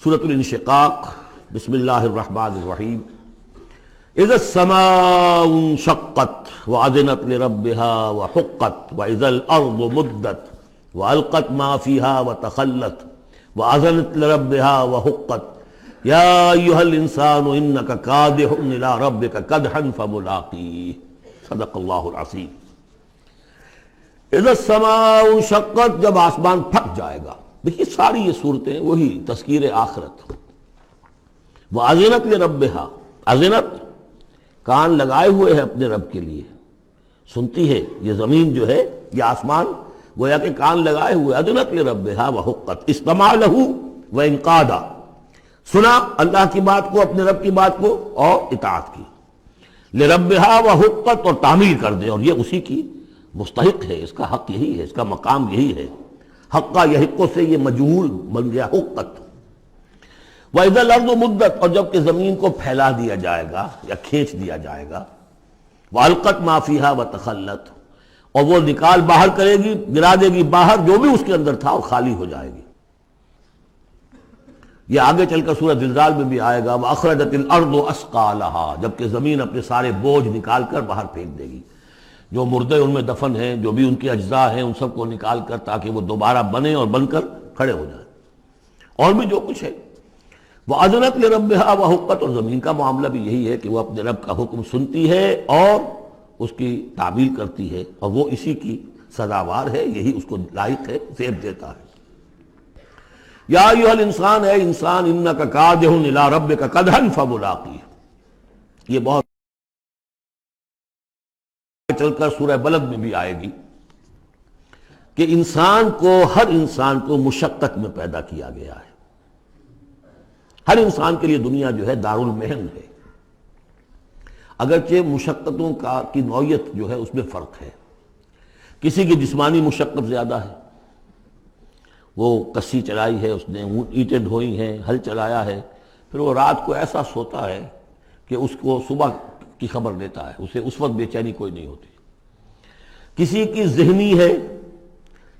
سورۃ الانشقاق، بسم اللہ الرحمن الرحیم۔ اذا السماء انشقت وأذنت لربها وحقت وإذا الأرض مدت وألقت ما فيها وتخلت وأذنت لربها وحقت يا أيها الإنسان إنك كادح إلى ربك كدحا فملاقيه۔ صدق اللہ العظیم۔ اذا السماء انشقت، جب آسمان پھٹ جائے گا۔ دیکھیے ساری یہ صورتیں وہی تذکیر آخرت۔ وأذنت لربها، اذنت کان لگائے ہوئے ہے اپنے رب کے لیے، سنتی ہے یہ زمین جو ہے، یہ آسمان گویا کہ کان لگائے ہوئے۔ اذنت لربها وحقت، استمع له وانقاد، سنا اللہ کی بات کو، اپنے رب کی بات کو، اور اطاعت کی۔ لربها وحقت، اور تعمیل کر دے، اور یہ اسی کی مستحق ہے، اس کا حق یہی ہے، اس کا مقام یہی ہے۔ حقا یحقو سے یہ مجہول بن گیا حقت۔ وَإِذَا الْأَرْضُ مُدَّتْ، اور جب کہ زمین کو پھیلا دیا جائے گا یا کھینچ دیا جائے گا۔ وَأَلْقَتْ مَا فِيهَا وَتَخَلَّتْ، اور وہ نکال باہر کرے گی، گرا دے گی باہر جو بھی اس کے اندر تھا، اور خالی ہو جائے گی۔ یہ آگے چل کر سورہ زلزال میں بھی آئے گا، وَأَخْرَجَتِ الْأَرْضُ أَثْقَالَهَا، جبکہ زمین اپنے سارے بوجھ نکال کر باہر پھینک دے گی، جو مردے ان میں دفن ہیں، جو بھی ان کے اجزاء ہیں، ان سب کو نکال کر، تاکہ وہ دوبارہ بنے اور بن کر کھڑے ہو جائیں، اور بھی جو کچھ ہے۔ وَأَذْنَتْ لِرَبِّهَا وَحُقَّتْ، اور زمین کا معاملہ بھی یہی ہے کہ وہ اپنے رب کا حکم سنتی ہے اور اس کی تعمیل کرتی ہے، اور وہ اسی کی سزاوار ہے، یہی اس کو لائق ہے، زیب دیتا ہے۔ یا ایھا الانسان، اے انسان، انک کادح الی ربک کدحا فملاقیہ، یہ بہت چل کر سورہ بلد میں بھی آئے گی کہ انسان کو، ہر انسان کو مشقت میں پیدا کیا گیا ہے۔ ہر انسان کے لیے دنیا جو ہے دار المحن ہے، اگرچہ مشقتوں کی نوعیت جو ہے اس میں فرق ہے۔ کسی کی جسمانی مشقت زیادہ ہے، وہ کسی چلائی ہے، اس نے اینٹیں ڈھوئی ہیں، ہل چلایا ہے، پھر وہ رات کو ایسا سوتا ہے کہ اس کو صبح کی خبر لیتا ہے، اسے اس وقت بے چینی کوئی نہیں ہوتی۔ کسی کی ذہنی ہے،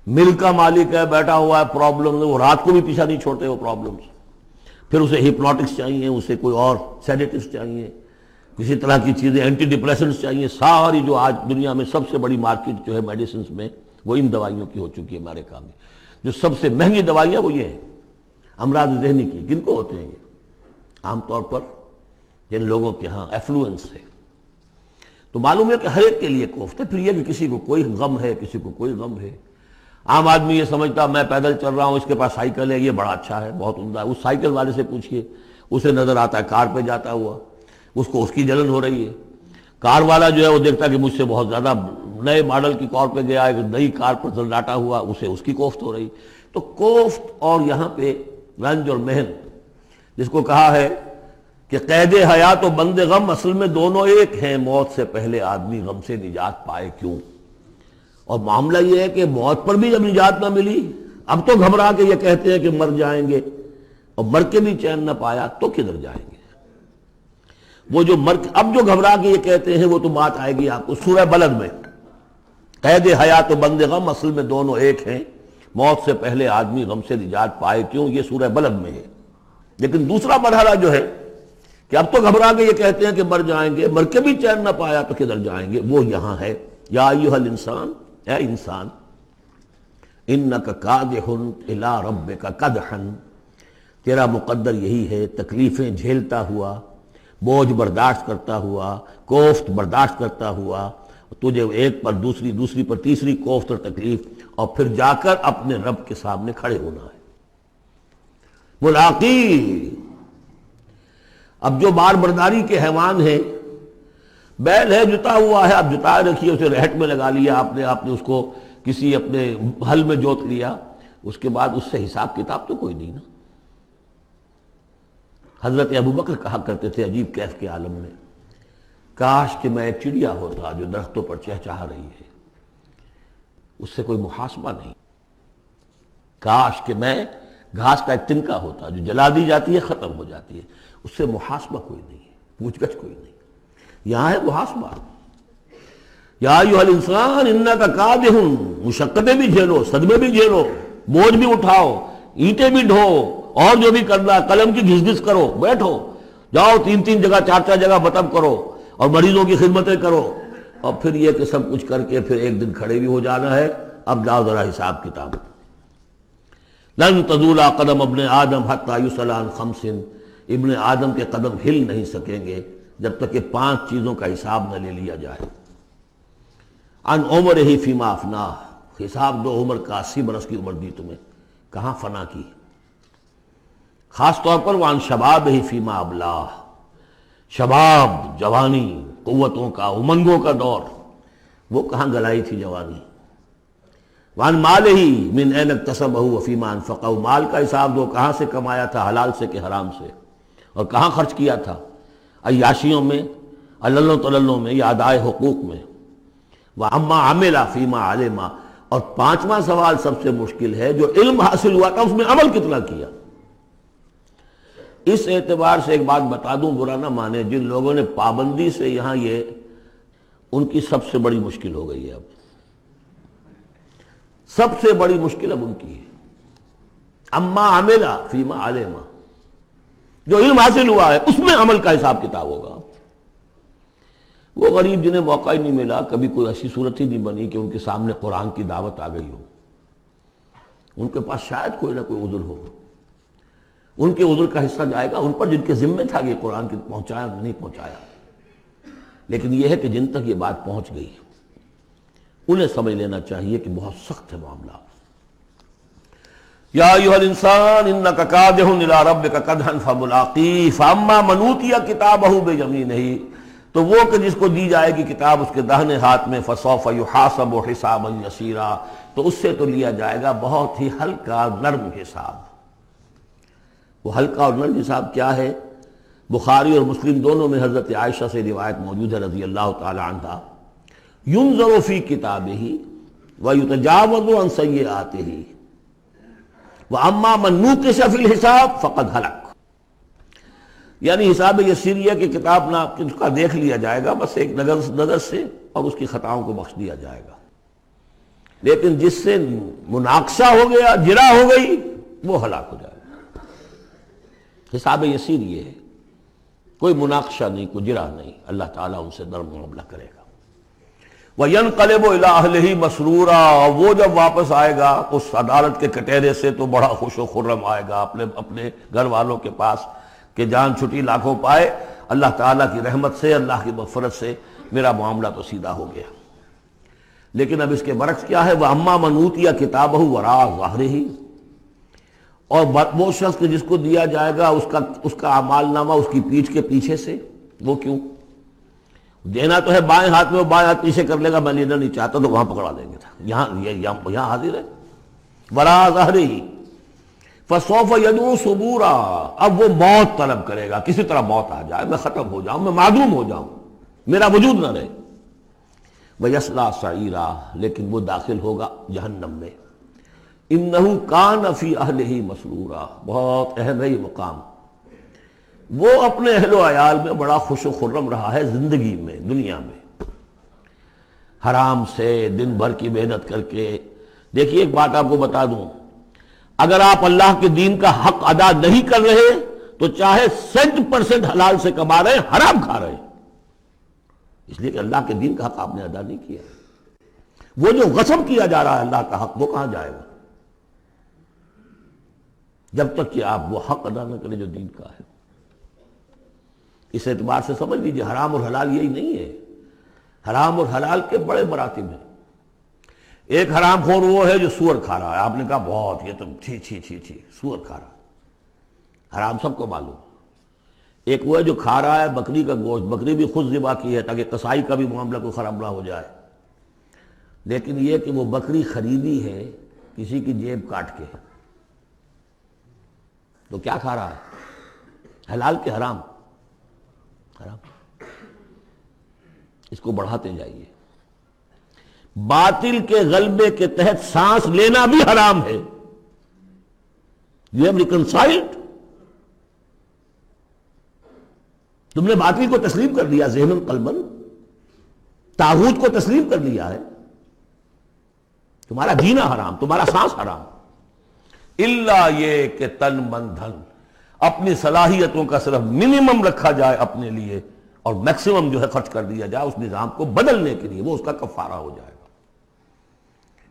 مل کا مالک ہے، بیٹھا ہوا ہے، پرابلم، وہ رات کو بھی پیچھا نہیں چھوڑتے وہ پرابلمز، پھر اسے ہپنوٹکس چاہیے، اسے کوئی اور سیڈیٹس چاہیے، کسی طرح کی چیزیں، اینٹی ڈپریسنٹس چاہیے۔ ساری جو آج دنیا میں سب سے بڑی مارکیٹ جو ہے میڈیسنز میں، وہ ان دوائیوں کی ہو چکی ہے امریکہ میں۔ جو سب سے مہنگی دوائیاں وہ یہ ہیں امراض ذہنی کی۔ کن کو ہوتے ہیں یہ؟ عام طور پر جن لوگوں کے ہاں ایفلوئنس ہے۔ تو معلوم ہے کہ ہر ایک کے لیے کوفت ہے۔ پھر یہ کہ کسی کو کوئی غم ہے، کسی کو کوئی غم ہے۔ عام آدمی یہ سمجھتا میں پیدل چل رہا ہوں، اس کے پاس سائیکل ہے، یہ بڑا اچھا ہے، بہت عمدہ ہے۔ اس سائیکل والے سے پوچھئے، اسے نظر آتا ہے کار پہ جاتا ہوا، اس کو اس کی جلن ہو رہی ہے۔ کار والا جو ہے وہ دیکھتا ہے کہ مجھ سے بہت زیادہ نئے ماڈل کی کار پہ گیا ہے، نئی کار پر زلزلاتا ہوا، اسے اس کی کوفت ہو رہی۔ تو کوفت اور یہاں پہ رنج اور محن، جس کو کہا ہے کہ قید حیات و بند غم اصل میں دونوں ایک ہیں، موت سے پہلے آدمی غم سے نجات پائے کیوں؟ اور معاملہ یہ ہے کہ موت پر بھی جب نجات نہ ملی، اب تو گھبرا کے یہ کہتے ہیں کہ مر جائیں گے، اور مر کے بھی چین نہ پایا تو کدھر جائیں گے؟ وہ جو اب جو گھبرا کے یہ کہتے ہیں، وہ تو بات آئے گی آپ کو سورہ بلد میں۔ قید حیات و بند غم اصل میں دونوں ایک ہیں، موت سے پہلے آدمی غم سے نجات پائے کیوں، یہ سورہ بلد میں ہے۔ لیکن دوسرا مرحلہ جو ہے کہ اب تو گھبرا کے یہ کہتے ہیں کہ مر جائیں گے، مر کے بھی چین نہ پایا تو کدھر جائیں گے، وہ یہاں ہے۔ یا ایھا الانسان، اے انسان، انک کادح الی ربک کدحا، تیرا مقدر یہی ہے، تکلیفیں جھیلتا ہوا، بوجھ برداشت کرتا ہوا، کوفت برداشت کرتا ہوا، تجھے ایک پر دوسری، دوسری پر تیسری کوفت اور تکلیف، اور پھر جا کر اپنے رب کے سامنے کھڑے ہونا ہے۔ ملاقی، اب جو بار برداری کے حیوان ہیں، بیل ہے جتا ہوا ہے، اب جتائے رکھیے، اسے رہٹ میں لگا لیا آپ نے اس کو کسی اپنے ہل میں جوت لیا، اس کے بعد اس سے حساب کتاب تو کوئی نہیں نا۔ حضرت ابوبکر کہا کرتے تھے عجیب کیف کے عالم میں، کاش کہ میں ایک چڑیا ہوتا جو درختوں پر چہچہا رہی ہے، اس سے کوئی محاسبہ نہیں۔ کاش کہ میں گھاس کا ایک تنکا ہوتا جو جلا دی جاتی ہے، ختم ہو جاتی ہے، اس سے محاسبہ کوئی نہیں ہے، پوچھ گچھ کوئی نہیں۔ یہاں ہے محاسبہ۔ یا ایھا الانسان انک کادح، مشقتیں بھی جھیلو، صدمے بھی جھیلو، بوجھ بھی اٹھاؤ، اینٹیں بھی ڈھو، اور جو بھی کرنا ہے قلم کی گھس گھس کرو، بیٹھو، جاؤ 3 جگہ 4 جگہ مطلب کرو اور مریضوں کی خدمتیں کرو، اور پھر یہ کہ سب کچھ کر کے پھر ایک دن کھڑے بھی ہو جانا ہے، اب جاؤ ذرا حساب کتاب۔ لن تزول قدم ابن آدم حتی یسأل عن خمس، ابن آدم کے قدم ہل نہیں سکیں گے جب تک کہ 5 چیزوں کا حساب نہ لے لیا جائے۔ عن عمرہ فیما افناہ، حساب دو عمر کا، 80 برس کی عمر دی تمہیں، کہاں فنا کی؟ خاص طور پر وعن شبابہ فیما ابلاہ، شباب، جوانی، قوتوں کا، امنگوں کا دور، وہ کہاں گلائی تھی جوانی۔ وعن مالہ من این اکتسبہ وفیما انفقہ، مال کا حساب دو، کہاں سے کمایا تھا، حلال سے کہ حرام سے، اور کہاں خرچ کیا تھا، عیاشیوں میں، عللوں تللوں میں یا ادائے حقوق میں۔ وَعَمَّا عَمِلَ فِيمَا عَلِمَ، اور 5واں سوال سب سے مشکل ہے، جو علم حاصل ہوا تھا اس میں عمل کتنا کیا۔ اس اعتبار سے ایک بات بتا دوں، برا نہ مانے، جن لوگوں نے پابندی سے یہاں، یہ ان کی سب سے بڑی مشکل ہو گئی ہے، اب سب سے بڑی مشکل اب ان کی ہے۔ اما عمل فیما علم، جو علم حاصل ہوا ہے اس میں عمل کا حساب کتاب ہوگا۔ وہ غریب جنہیں موقع ہی نہیں ملا، کبھی کوئی ایسی صورت ہی نہیں بنی کہ ان کے سامنے قرآن کی دعوت آ گئی ہو، ان کے پاس شاید کوئی نہ کوئی عذر ہو، ان کے عذر کا حصہ جائے گا ان پر جن کے ذمہ تھا کہ قرآن کی پہنچایا نہیں پہنچایا۔ لیکن یہ ہے کہ جن تک یہ بات پہنچ گئی انہیں سمجھ لینا چاہیے کہ بہت سخت ہے معاملہ۔ یا ایھا الانسان انک کادح الی ربک کدحا فملاقیہ فاما من اوتی کتابہ بیمینہ، تو وہ کہ جس کو دی جائے گی کتاب اس کے داہنے ہاتھ میں، فسوف یحاسب حسابا یسیرا، تو اس سے تو لیا جائے گا بہت ہی ہلکا نرم حساب۔ وہ ہلکا اور نرم حساب کیا ہے؟ بخاری اور مسلم دونوں میں حضرت عائشہ سے روایت موجود ہے رضی اللہ تعالی عنہا، ینظر فی کتابہ ویتجاوز عن سیئاتہ واما من نوقش فی الحساب فقد ہلک، یعنی حساب یسیر یہ کہ کتاب نہ اس کا دیکھ لیا جائے گا بس ایک نظر سے، اور اس کی خطاؤں کو بخش دیا جائے گا۔ لیکن جس سے مناقشہ ہو گیا، جرا ہو گئی، وہ ہلاک ہو جائے گا۔ حساب یسیر یہ ہے، کوئی مناقشہ نہیں، کوئی جرا نہیں، اللہ تعالیٰ ان سے نرم معاملہ کرے گا۔ وَيَنْقَلِبُ إِلَىٰ أَهْلِهِ مَسْرُورًا، وہ جب واپس آئے گا اس عدالت کے کٹہرے سے تو بڑا خوش و خرم آئے گا اپنے گھر والوں کے پاس کہ جان چھٹی لاکھوں پائے، اللہ تعالیٰ کی رحمت سے، اللہ کی مغفرت سے میرا معاملہ تو سیدھا ہو گیا۔ لیکن اب اس کے برعکس کیا ہے؟ وَأَمَّا مَنْ أُوتِيَ كِتَابَهُ وَرَاءَ ظَهْرِهِ، اور وہ شخص کہ جس کو دیا جائے گا اس کا اعمال نامہ اس کی پیٹھ کے پیچھے سے۔ وہ کیوں؟ دینا تو ہے بائیں ہاتھ میں، وہ بائیں ہاتھ پیچھے کر لے گا، میں لینا نہیں چاہتا تو وہاں پکڑا دیں گے، یہاں حاضر ہے، وَرَاءَ ظَهْرِهِ فَسَوْفَ يَدْعُو ثُبُورًا، اب وہ موت طلب کرے گا، کسی طرح موت آ جائے، میں ختم ہو جاؤں، میں معدوم ہو جاؤں، میرا وجود نہ رہے۔ وَيَصْلَىٰ سَعِيرًا، لیکن وہ داخل ہوگا جہنم میں۔ إِنَّهُ كَانَ فِي أَهْلِهِ مَسْرُورًا، بہت اہم ہے یہ مقام۔ وہ اپنے اہل و عیال میں بڑا خوش و خرم رہا ہے زندگی میں، دنیا میں، حرام سے دن بھر کی محنت کر کے۔ دیکھیے ایک بات آپ کو بتا دوں، اگر آپ اللہ کے دین کا حق ادا نہیں کر رہے تو چاہے 100% حلال سے کما رہے ہیں، حرام کھا رہے ہیں، اس لیے کہ اللہ کے دین کا حق آپ نے ادا نہیں کیا۔ وہ جو غصب کیا جا رہا ہے اللہ کا حق، وہ کہاں جائے گا جب تک کہ آپ وہ حق ادا نہ کریں جو دین کا ہے۔ اس اعتبار سے سمجھ لیجیے حرام اور حلال یہی نہیں ہے، حرام اور حلال کے بڑے مراتب ہیں۔ ایک حرام خور وہ ہے جو سور کھا رہا ہے، آپ نے کہا بہت، یہ تو چھی چھی چھی چھی، سور کھا رہا ہے، حرام سب کو معلوم۔ ایک وہ ہے جو کھا رہا ہے بکری کا گوشت، بکری بھی خود ذبح کی ہے تاکہ قصائی کا بھی معاملہ کوئی خراب نہ ہو جائے، لیکن یہ کہ وہ بکری خریدی ہے کسی کی جیب کاٹ کے، تو کیا کھا رہا ہے؟ حلال کے حرام؟ حرام۔ اس کو بڑھاتے جائیے، باطل کے غلبے کے تحت سانس لینا بھی حرام ہے۔ You have reconciled، تم نے باطل کو تسلیم کر لیا، ذہن قلبن، طاغوت کو تسلیم کر لیا ہے، تمہارا جینا حرام، تمہارا سانس حرام۔ الا یہ کہ تن من دھن، اپنی صلاحیتوں کا صرف منیمم رکھا جائے اپنے لیے اور میکسیمم جو ہے خرچ کر دیا جائے اس نظام کو بدلنے کے لیے، وہ اس کا کفارہ ہو جائے گا۔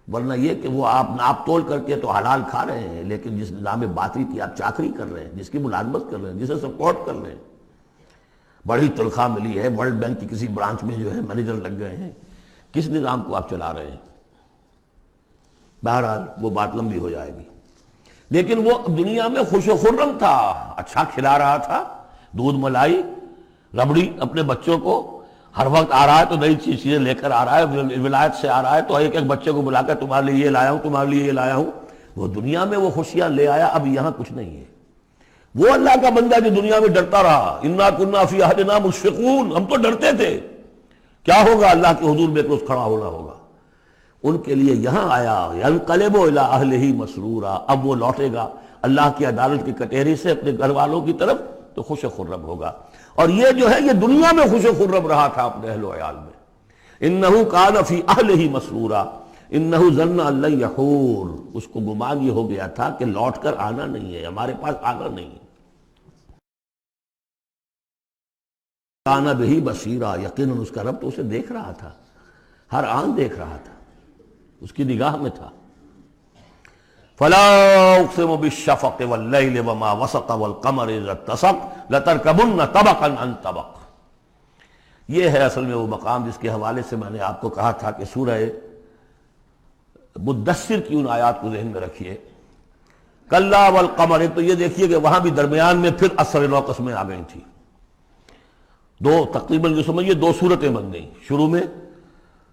ورنہ یہ کہ وہ آپ ناپ تول کر کے تو حلال کھا رہے ہیں، لیکن جس نظام باطل کی آپ چاکری کر رہے ہیں، جس کی ملازمت کر رہے ہیں، جسے سپورٹ کر رہے ہیں، بڑی تنخواہ ملی ہے، ورلڈ بینک کی کسی برانچ میں جو ہے مینیجر لگ گئے ہیں، کس نظام کو آپ چلا رہے ہیں؟ بہرحال وہ بات لمبی ہو جائے گی۔ لیکن وہ دنیا میں خوش و خرم تھا، اچھا کھلا رہا تھا، دودھ ملائی ربڑی اپنے بچوں کو، ہر وقت آ رہا ہے تو نئی چیزیں لے کر آ رہا ہے، ولایت سے آ رہا ہے تو ایک ایک بچے کو بلا کر تمہارے لیے یہ لایا ہوں، تمہارے لیے یہ لایا ہوں۔ وہ دنیا میں وہ خوشیاں لے آیا، اب یہاں کچھ نہیں ہے۔ وہ اللہ کا بندہ جو دنیا میں ڈرتا رہا، انا کنا فی عہدنا مشفقون، ہم تو ڈرتے تھے کیا ہوگا، اللہ کے حضور میں روز کھڑا ہونا ہوگا، ان کے لیے یہاں آیا ینقلب الی اہلہ مسرورا، اب وہ لوٹے گا اللہ کی عدالت کی کٹہری سے اپنے گھر والوں کی طرف تو خوش و خرم ہوگا۔ اور یہ جو ہے یہ دنیا میں خوش و خرم رہا تھا اپنے اہل و عیال میں۔ انہ کان فی اہلہ مسرورا انہ ظن ان لن یحور، اس کو گمان یہ ہو گیا تھا کہ لوٹ کر آنا نہیں ہے، ہمارے پاس آنا نہیں ہے۔ کان بہ بصیرا، یقیناً اس کا رب تو اسے دیکھ رہا تھا، ہر آن دیکھ رہا تھا، اس کی نگاہ میں تھا۔ فلا اقسم بالشفق واللیل وما وسق والقمر اذا اتسق لترکبن طبقا عن طبق۔ یہ ہے اصل میں وہ مقام جس کے حوالے سے میں نے آپ کو کہا تھا کہ سورہ مدثر کی ان آیات کو ذہن میں رکھیے۔ کلا والقمر، تو یہ دیکھیے کہ وہاں بھی درمیان میں پھر اثر نو قسمیں آ گئی تھی، دو تقریباً جو سمجھیے دو صورتیں بن گئیں، شروع میں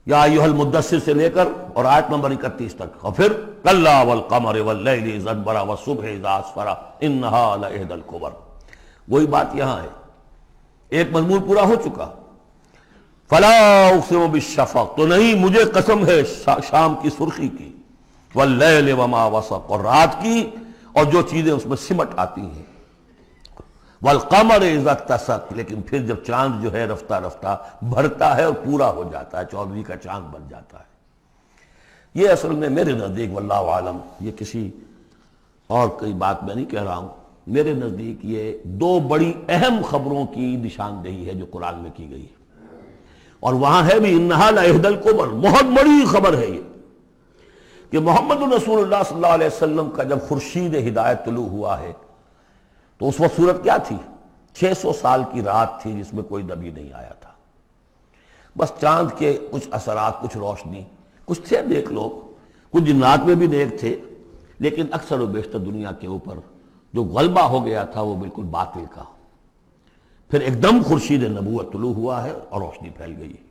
یا ایھا المدثر سے لے کر اور آیت نمبر 31 تک، اور پھر کلا والقمر واللیل اذ ادبر والصبح اذا اسفر انہا لإحدی الکبر۔ وہی بات یہاں ہے، ایک مضمون پورا ہو چکا۔ فلا اقسم بالشفق، تو نہیں مجھے قسم ہے شام کی سرخی کی، واللیل وما وسق، اور رات کی اور جو چیزیں اس میں سمٹ آتی ہیں، والقمر اذا اتسق، لیکن پھر جب چاند جو ہے رفتہ رفتہ بھرتا ہے اور پورا ہو جاتا ہے، 14ویں کا چاند بن جاتا ہے۔ یہ اصل میں میرے نزدیک واللہ عالم، یہ کسی اور کوئی بات میں نہیں کہہ رہا ہوں، میرے نزدیک یہ دو بڑی اہم خبروں کی نشاندہی ہے جو قرآن میں کی گئی ہے، اور وہاں ہے بھی انہا لإحدی الکبر، بہت بڑی خبر ہے یہ کہ محمد رسول اللہ صلی اللہ علیہ وسلم کا جب خورشید ہدایت طلوع ہوا ہے تو اس وقت صورت کیا تھی؟ 600 سال کی رات تھی جس میں کوئی نبی نہیں آیا تھا، بس چاند کے کچھ اثرات، کچھ روشنی، کچھ تھے نیک لوگ، کچھ جنات میں بھی نیک تھے، لیکن اکثر و بیشتر دنیا کے اوپر جو غلبہ ہو گیا تھا وہ بالکل باطل کا۔ پھر ایک دم خورشید نبوت طلوع ہوا ہے اور روشنی پھیل گئی ہے۔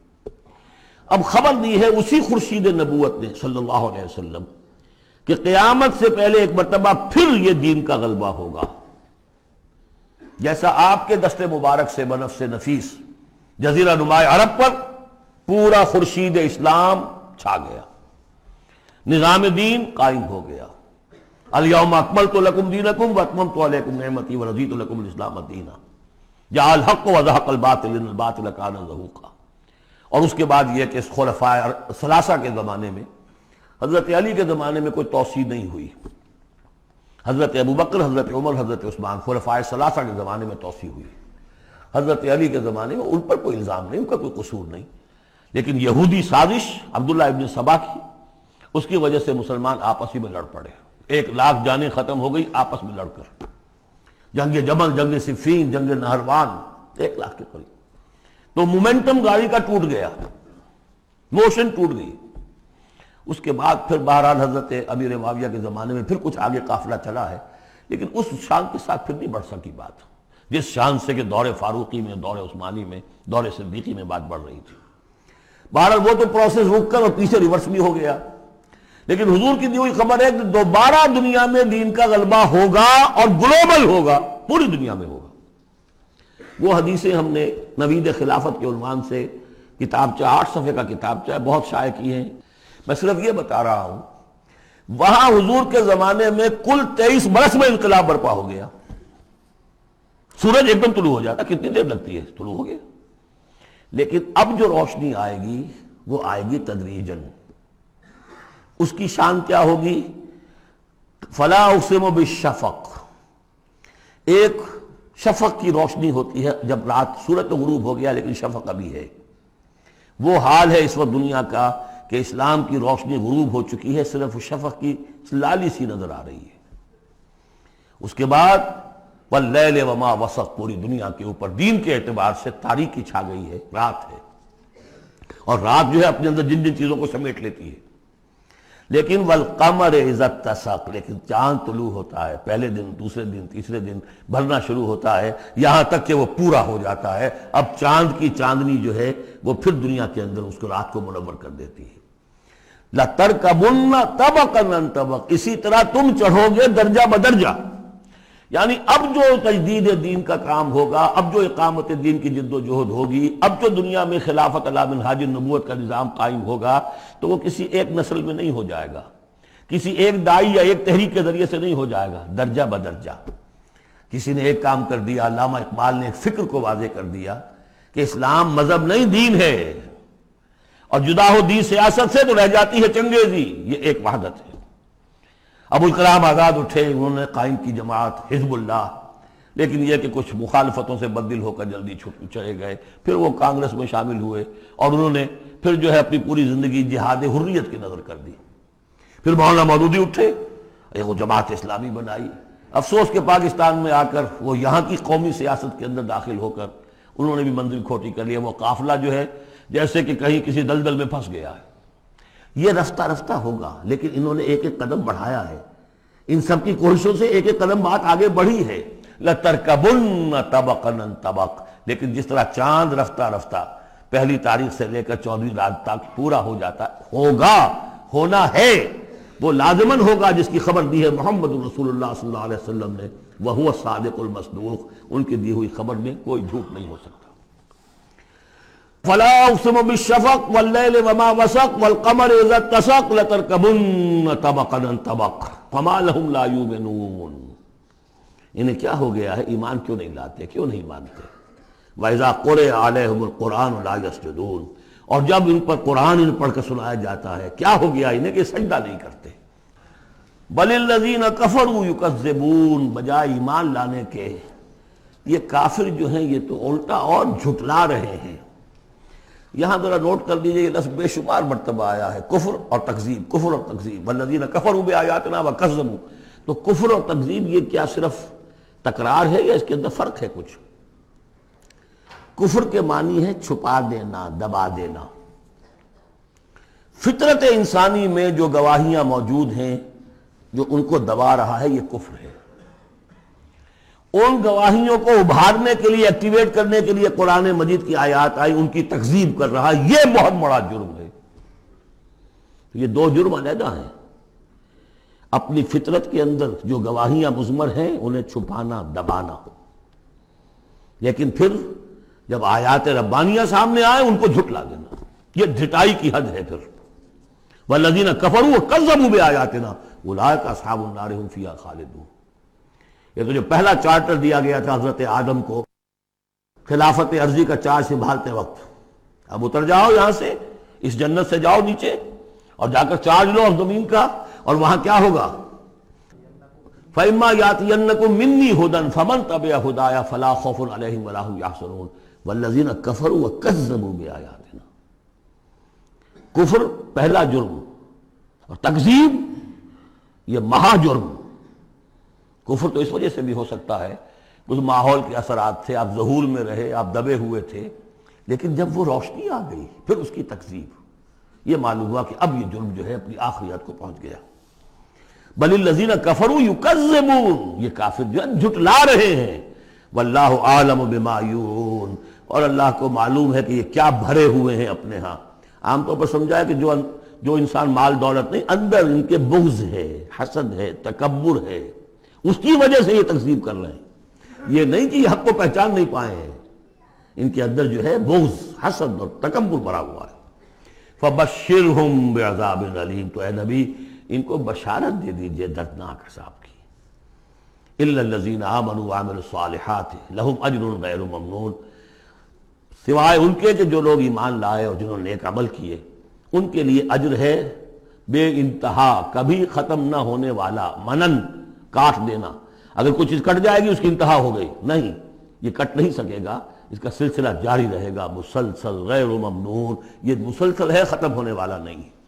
اب خبر دی ہے اسی خورشید نبوت نے صلی اللہ علیہ وسلم کہ قیامت سے پہلے ایک مرتبہ پھر یہ دین کا غلبہ ہوگا، جیسا آپ کے دست مبارک سے بنفس نفیس جزیرہ نماء عرب پر پورا خورشید اسلام چھا گیا، نظام دین قائم ہو گیا۔ الیوم اکملت لکم دینکم واتممت علیکم نعمتی ورضیت لکم الاسلام دینا، جاء الحق وزہق الباطل ان الباطل کان زہوقا۔ اور اس کے بعد یہ کہ خلفاء ثلاثہ کے زمانے میں، حضرت علی کے زمانے میں کوئی توسیع نہیں ہوئی، حضرت ابوبکر، حضرت عمر، حضرت عثمان، خلفاء ثلاثہ کے زمانے میں توسیع ہوئی۔ حضرت علی کے زمانے میں ان پر کوئی الزام نہیں، ان کا کوئی قصور نہیں، لیکن یہودی سازش عبداللہ ابن سبا کی، اس کی وجہ سے مسلمان آپس ہی میں لڑ پڑے، 1,00,000 جانیں ختم ہو گئی آپس میں لڑ کر، جنگ جمل، جنگ صفین، جنگ نہروان، 1,00,000 کے قریب۔ تو مومنٹم گاڑی کا ٹوٹ گیا، موشن ٹوٹ گئی۔ اس کے بعد پھر بہرحال حضرت امیر معاویہ کے زمانے میں پھر کچھ آگے قافلہ چلا ہے، لیکن اس شان کے ساتھ پھر نہیں بڑھ سکی بات، جس شان سے کہ دور فاروقی میں، دور عثمانی میں، دور صدیقی میں بات بڑھ رہی تھی۔ بہرحال وہ تو پروسیس رک کر اور پیچھے ریورس بھی ہو گیا، لیکن حضور کی دی ہوئی خبر ہے کہ دوبارہ دنیا میں دین کا غلبہ ہوگا اور گلوبل ہوگا، پوری دنیا میں ہوگا۔ وہ حدیثیں ہم نے نوید خلافت کے عنوان سے کتابچہ 8 صفحے کا کتابچہ بہت شائع کی ہیں، میں صرف یہ بتا رہا ہوں وہاں حضور کے زمانے میں کل 23 برس میں انقلاب برپا ہو گیا۔ سورج ایک دم طلوع ہو جاتا، کتنی دیر لگتی ہے، طلوع ہو گیا، لیکن اب جو روشنی آئے گی وہ آئے گی تدریجاً۔ اس کی شان کیا ہوگی؟ فلا اقسم بالشفق، ایک شفق کی روشنی ہوتی ہے جب رات سورج تو غروب ہو گیا لیکن شفق ابھی ہے. وہ حال ہے اس وقت دنیا کا کہ اسلام کی روشنی غروب ہو چکی ہے، صرف شفق کی لالی سی نظر آ رہی ہے. اس کے بعد واللیل وما وسق، پوری دنیا کے اوپر دین کے اعتبار سے تاریکی چھا گئی ہے، رات ہے. اور رات جو ہے اپنے اندر جن جن چیزوں کو سمیٹ لیتی ہے. لیکن والقمر اذا اتسق، لیکن چاند طلوع ہوتا ہے، پہلے دن، دوسرے دن، تیسرے دن بھرنا شروع ہوتا ہے، یہاں تک کہ وہ پورا ہو جاتا ہے. اب چاند کی چاندنی جو ہے وہ پھر دنیا کے اندر اس کو رات کو منور کر دیتی ہے. لَتَرْكَبُنَّ طَبَقًا عَنْ طَبَقٍ، اسی طرح تم چڑھو گے درجہ بدرجہ. یعنی اب جو تجدید دین کا کام ہوگا، اب جو اقامت دین کی جد و جہد ہوگی، اب جو دنیا میں خلافت علی منہاج النبوت کا نظام قائم ہوگا، تو وہ کسی ایک نسل میں نہیں ہو جائے گا، کسی ایک دائی یا ایک تحریک کے ذریعے سے نہیں ہو جائے گا، درجہ بدرجہ. کسی نے ایک کام کر دیا، علامہ اقبال نے ایک فکر کو واضح کر دیا کہ اسلام مذہب نہیں دین ہے، اور جدا ہو دین سیاست سے تو رہ جاتی ہے چنگیزی. یہ ایک وحدت ہے. ابوالکلام آزاد اٹھے، انہوں نے قائم کی جماعت حزب اللہ، لیکن یہ کہ کچھ مخالفتوں سے بددل ہو کر جلدی چلے گئے. پھر وہ کانگریس میں شامل ہوئے اور انہوں نے پھر جو ہے اپنی پوری زندگی جہاد حریت کی نظر کر دی. پھر مولانا مودودی اٹھے، ایک وہ جماعت اسلامی بنائی. افسوس کہ پاکستان میں آ کر وہ یہاں کی قومی سیاست کے اندر داخل ہو کر انہوں نے بھی منزل کھوٹی کر لیا. وہ قافلہ جو ہے جیسے کہ کہیں کسی دلدل میں پھنس گیا ہے. یہ رفتہ رفتہ ہوگا، لیکن انہوں نے ایک ایک قدم بڑھایا ہے. ان سب کی کوششوں سے ایک ایک قدم بات آگے بڑھی ہے. لَتَرْكَبُنَّ طَبَقًا عَنْ طَبَقٍ، لیکن جس طرح چاند رفتہ رفتہ پہلی تاریخ سے لے کر 14ویں رات تک پورا ہو جاتا ہوگا، ہونا ہے، وہ لازماً ہوگا جس کی خبر دی ہے محمد رسول اللہ صلی اللہ علیہ وسلم نے. وَهُوَ الصَّادِقُ الْمَصْدُوقُ، ان کی دی ہوئی خبر میں کوئی جھوٹ نہیں ہو سکتا. فلا اقسم بالشفق واللیل وما وسق والقمر اذا اتسق لتركبن طبقا عن طبق فما لهم لا يؤمنون. انہیں کیا ہو گیا ہے؟ ایمان کیوں نہیں لاتے، کیوں نہیں مانتے؟ واذا قرئ علیہم القرآن لا يسجدون، اور جب ان پر قرآن ان پڑھ کر سنایا جاتا ہے کیا ہو گیا انہیں کہ سجدہ نہیں کرتے. بل الذین کفروا یکذبون، بجائے ایمان لانے کے یہ کافر جو ہیں یہ تو الٹا اور جھٹلا رہے ہیں. یہاں ذرا نوٹ کر دیجئے، یہ لفظ بے شمار مرتبہ آیا ہے، کفر اور تکذیب، کفر اور تکذیب. والذین کفروا بآیاتنا وکذبوا، تو کفر اور تکذیب یہ کیا صرف تکرار ہے یا اس کے اندر فرق ہے کچھ؟ کفر کے معنی ہے چھپا دینا، دبا دینا. فطرت انسانی میں جو گواہیاں موجود ہیں جو ان کو دبا رہا ہے یہ کفر ہے. ان گواہیوں کو ابھارنے کے لیے، ایکٹیویٹ کرنے کے لیے قرآن مجید کی آیات آئی، ان کی تکذیب کر رہا ہے، یہ بہت بڑا جرم ہے. یہ دو جرم علیحدہ ہیں. اپنی فطرت کے اندر جو گواہیاں مضمر ہیں انہیں چھپانا، دبانا، لیکن پھر جب آیات ربانیہ سامنے آئے ان کو جھٹلا دینا، یہ ڈھٹائی کی حد ہے. پھر والذین کفروا وکذبوا بآیاتنا اولئک اصحاب النار هم فیہا خالدون. یہ تو جو پہلا چارٹر دیا گیا تھا حضرت آدم کو خلافت عرضی کا چارج سنبھالتے وقت، اب اتر جاؤ یہاں سے، اس جنت سے جاؤ نیچے اور جا کر چارج لو زمین کا، اور وہاں کیا ہوگا؟ فَإِمَّا يَأْتِيَنَّكُم مِّنِّي هُدًى فَمَن تَبِعَ هُدَايَ فَلَا خَوْفٌ عَلَيْهِمْ وَلَا هُمْ يَحْزَنُونَ وَالَّذِينَ كَفَرُوا وَكَذَّبُوا بِآيَاتِنَا. کفر پہلا جرم اور تکذیب یہ مہا جرم. کفر تو اس وجہ سے بھی ہو سکتا ہے اس ماحول کے اثرات تھے، آپ ذہول میں رہے، آپ دبے ہوئے تھے، لیکن جب وہ روشنی آ گئی پھر اس کی تکذیب، یہ معلوم ہوا کہ اب یہ جرم جو ہے اپنی آخری حد کو پہنچ گیا. بل الذین کفروا یکذبون، یہ کافر جو ہے جھٹلا رہے ہیں. واللہ عالم بما یوعون، اور اللہ کو معلوم ہے کہ یہ کیا بھرے ہوئے ہیں اپنے ہاں. عام طور پر سمجھا ہے کہ جو انسان مال دولت نہیں، اندر ان کے بغض ہے، حسد ہے، تکبر ہے، اس کی وجہ سے یہ تکذیب کر رہے ہیں. یہ نہیں کہ یہ حق کو پہچان نہیں پائے ہیں، ان کے اندر جو ہے بغض، حسد اور تکبر بھرا ہوا ہے. فبشرہم بعذاب علیم، تو اے نبی ان کو بشارت دے دیجئے دردناک عذاب کی. الا الذین آمنوا وعملوا الصالحات لہم اجر غیر ممنون، سوائے ان کے کہ جو لوگ ایمان لائے اور جنہوں نے نیک عمل کیے، ان کے لیے اجر ہے بے انتہا، کبھی ختم نہ ہونے والا، منن کاٹ دینا، اگر کوئی چیز کٹ جائے گی اس کی انتہا ہو گئی، نہیں، یہ کٹ نہیں سکے گا، اس کا سلسلہ جاری رہے گا مسلسل غیر ممنون، یہ مسلسل ہے، ختم ہونے والا نہیں ہے۔